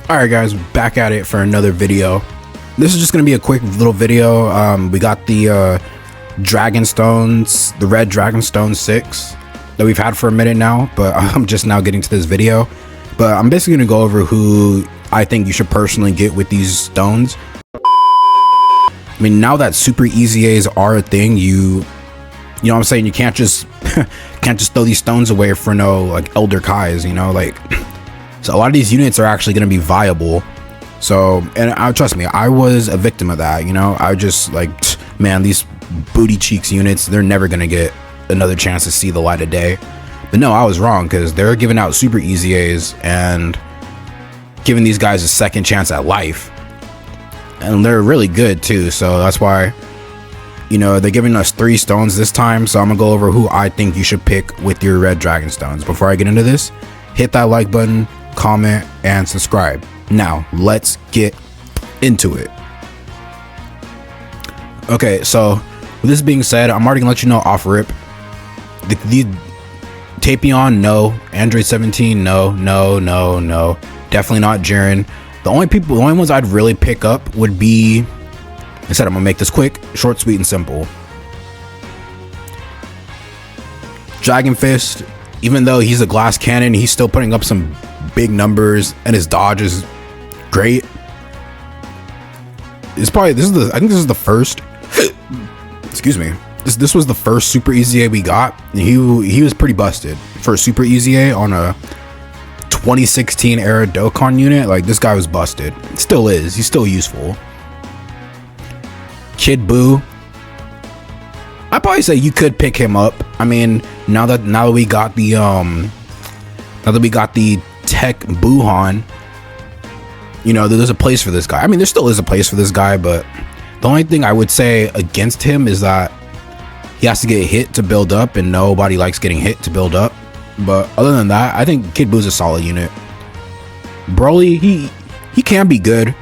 Alright guys, back at it for another video. This is just going to be a quick little video. We got the Dragonstones, the red Dragonstone 6 that we've had for a minute now, but I'm just now getting to this video. But I'm basically going to go over who I think you should personally get with these stones. I mean, now that super EZAs are a thing, you know what I'm saying, you can't just throw these stones away for no like Elder Kais, you know, like. So a lot of these units are actually going to be viable. So, and trust me, I was a victim of that, you know. I just like, man, these booty cheeks units, they're never going to get another chance to see the light of day. But no, I was wrong, because they're giving out super EZAs and giving these guys a second chance at life. And they're really good too. So that's why, you know, they're giving us 3 stones this time. So I'm going to go over who I think you should pick with your red Dragonstones. Before I get into this, hit that like button, comment, and subscribe. Now let's get into it. Okay, so with this being said, I'm already gonna let you know off rip, the Tapion, no. Android 17, no. Definitely not Jiren. The only ones I'd really pick up would be, I said I'm gonna make this quick, short, sweet, and simple. Dragon Fist, even though he's a glass cannon, he's still putting up some big numbers, and his dodge is great. It's probably, I think this is the first excuse me, this was the first super EZA we got. He was pretty busted for a super EZA on a 2016 era Dokkan unit. Like, this guy was busted. Still is. He's still useful. Kid Buu, I'd probably say you could pick him up. I mean, now that we got the Tech Buuhan, you know, there's a place for this guy. I mean, there still is a place for this guy, but the only thing I would say against him is that he has to get hit to build up, and nobody likes getting hit to build up. But other than that, I think Kid Buu's a solid unit. Broly, he can be good.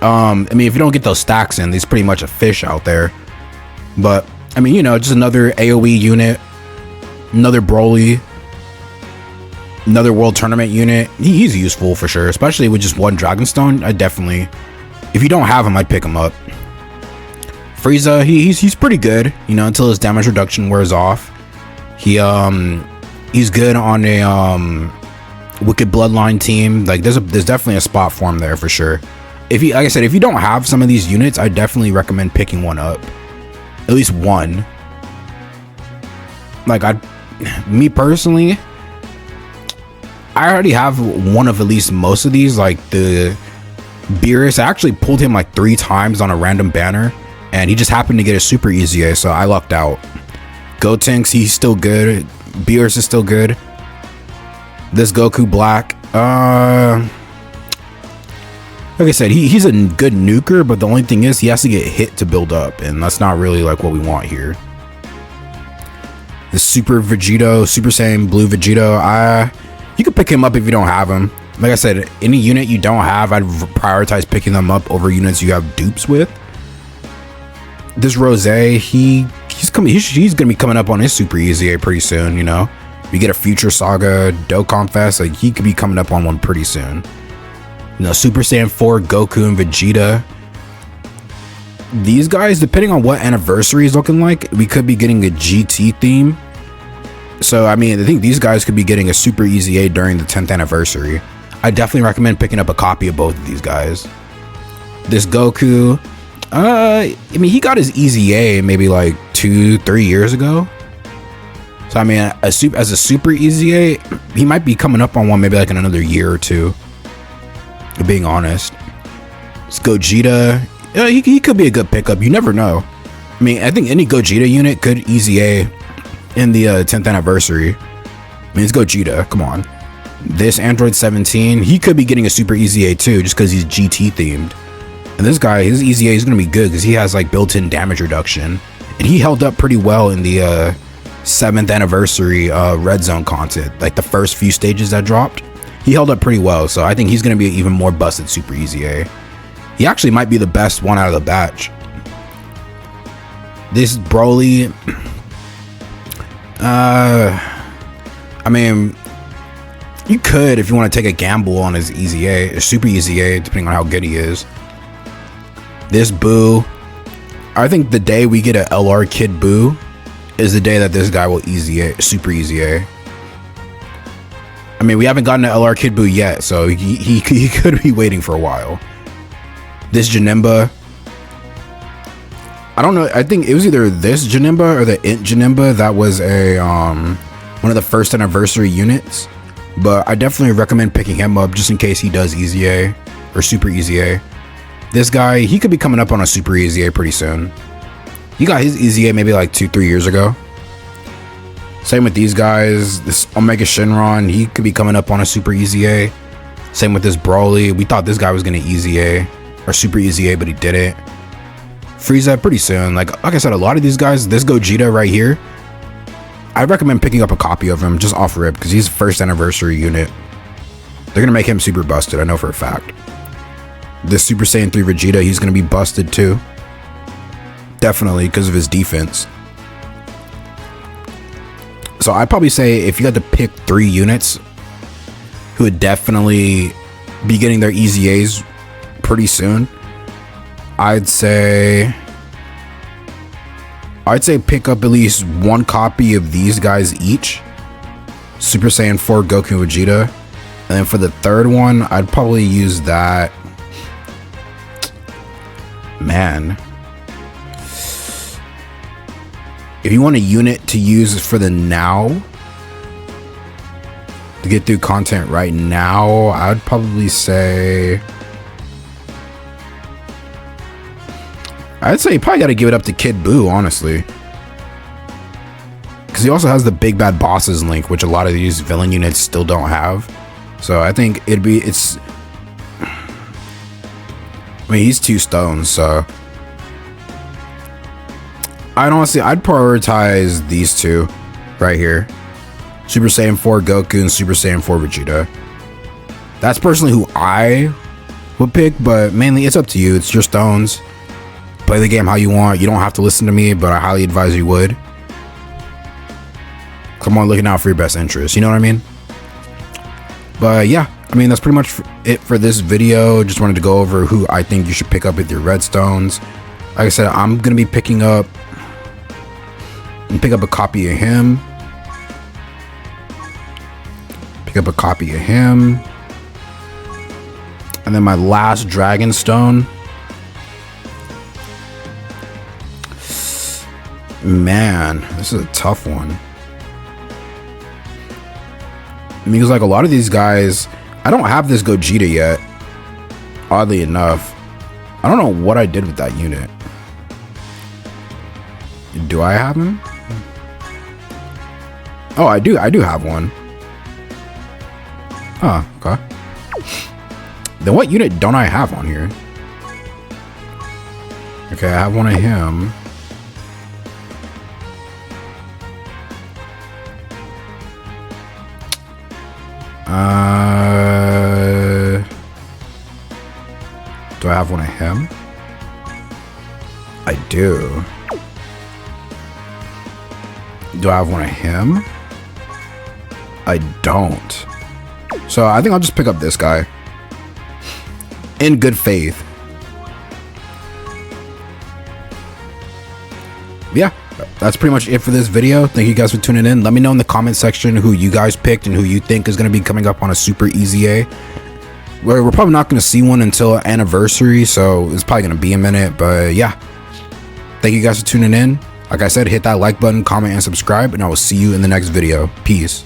I mean, if you don't get those stacks in, he's pretty much a fish out there. But I mean, you know, just another AoE unit, another Broly, another World Tournament unit. He's useful for sure, especially with just one Dragonstone. I definitely, if you don't have him, I'd pick him up. Frieza, he's pretty good, you know, until his damage reduction wears off. He's good on a Wicked Bloodline team. Like, there's definitely a spot for him there for sure. If you, like I said, if you don't have some of these units, I definitely recommend picking one up, at least one. Like, me personally, I already have one of at least most of these. Like the Beerus, I actually pulled him like 3 times on a random banner, and he just happened to get a super EZA, so I lucked out. Gotenks, he's still good. Beerus is still good. This Goku Black, like I said, he's a good nuker, but the only thing is he has to get hit to build up, and that's not really like what we want here. The Super Vegito, Super Saiyan Blue Vegito, you can pick him up if you don't have him. Like I said, any unit you don't have, I'd prioritize picking them up over units you have dupes with. This Rose, he's gonna be coming up on his super EZA pretty soon, you know. We get a Future Saga Dokkan Fest, like he could be coming up on one pretty soon. You know, Super Saiyan 4 Goku and Vegeta. These guys, depending on what anniversary is looking like, we could be getting a GT theme. So I mean, I think these guys could be getting a super EZA during the 10th anniversary. I definitely recommend picking up a copy of both of these guys. This Goku, I mean, he got his EZA maybe like 2-3 years ago. So I mean, as a super EZA, he might be coming up on one maybe like in another year or 2. Being honest, this Gogeta, he could be a good pickup. You never know. I mean, I think any Gogeta unit could EZA in the 10th anniversary. I mean, it's Gogeta, come on. This Android 17, he could be getting a super EZA too, just because he's GT themed. And this guy, his EZA is going to be good because he has like built-in damage reduction, and he held up pretty well in the 7th anniversary Red Zone content. Like the first few stages that dropped, he held up pretty well. So I think he's going to be an even more busted super EZA. He actually might be the best one out of the batch. This Broly, I mean, You could if you want to take a gamble on his easy A, or super easy A, depending on how good he is. This Boo, I think the day we get a LR Kid Boo is the day that this guy will easy A, super easy A. I mean, we haven't gotten an LR Kid Boo yet, so he could be waiting for a while. This Janemba, I don't know. I think it was either this Janemba or the Int Janemba that was a one of the first anniversary units. But I definitely recommend picking him up just in case he does easy A or super easy A. This guy, he could be coming up on a super easy A pretty soon. He got his easy A maybe like 2-3 years ago. Same with these guys. This Omega Shenron, he could be coming up on a super easy A. Same with this Broly. We thought this guy was gonna easy A or super easy A, but he didn't. Frieza pretty soon. Like I said, a lot of these guys, this Gogeta right here, I recommend picking up a copy of him just off rip because he's first anniversary unit. They're gonna make him super busted, I know for a fact. This Super Saiyan 3 Vegeta, he's gonna be busted too. Definitely because of his defense. So I'd probably say if you had to pick 3 units who would definitely be getting their easy A's pretty soon, I'd say pick up at least 1 copy of these guys each. Super Saiyan 4 Goku and Vegeta. And then for the third one, I'd probably use that. Man. If you want a unit to use for the now, to get through content right now, I'd probably say... I'd say you probably got to give it up to Kid Buu, honestly. Because he also has the Big Bad Bosses link, which a lot of these villain units still don't have. So I think it's... I mean, he's 2 stones, so... I'd prioritize these 2 right here. Super Saiyan 4 Goku and Super Saiyan 4 Vegeta. That's personally who I would pick, but mainly it's up to you. It's your stones. Play the game how you want. You don't have to listen to me, but I highly advise you would. Come on, looking out for your best interest. You know what I mean? But yeah, I mean, that's pretty much it for this video. Just wanted to go over who I think you should pick up with your redstones. Like I said, I'm going to be picking up a copy of him. Pick up a copy of him. And then my last Dragonstone. Man, this is a tough one. Because like a lot of these guys, I don't have this Gogeta yet. Oddly enough, I don't know what I did with that unit. Do I have him? Oh, I do have one. Oh, okay. Then what unit don't I have on here? Okay, I have one of him. Do I have one of him? I do. Do I have one of him? I don't. So I think I'll just pick up this guy. In good faith. Yeah, that's pretty much it for this video. Thank you guys for tuning in. Let me know in the comment section who you guys picked and who you think is going to be coming up on a super easy A. We're probably not going to see one until anniversary, so it's probably going to be a minute, but yeah. Thank you guys for tuning in. Like I said, hit that like button, comment, and subscribe, and I will see you in the next video. Peace.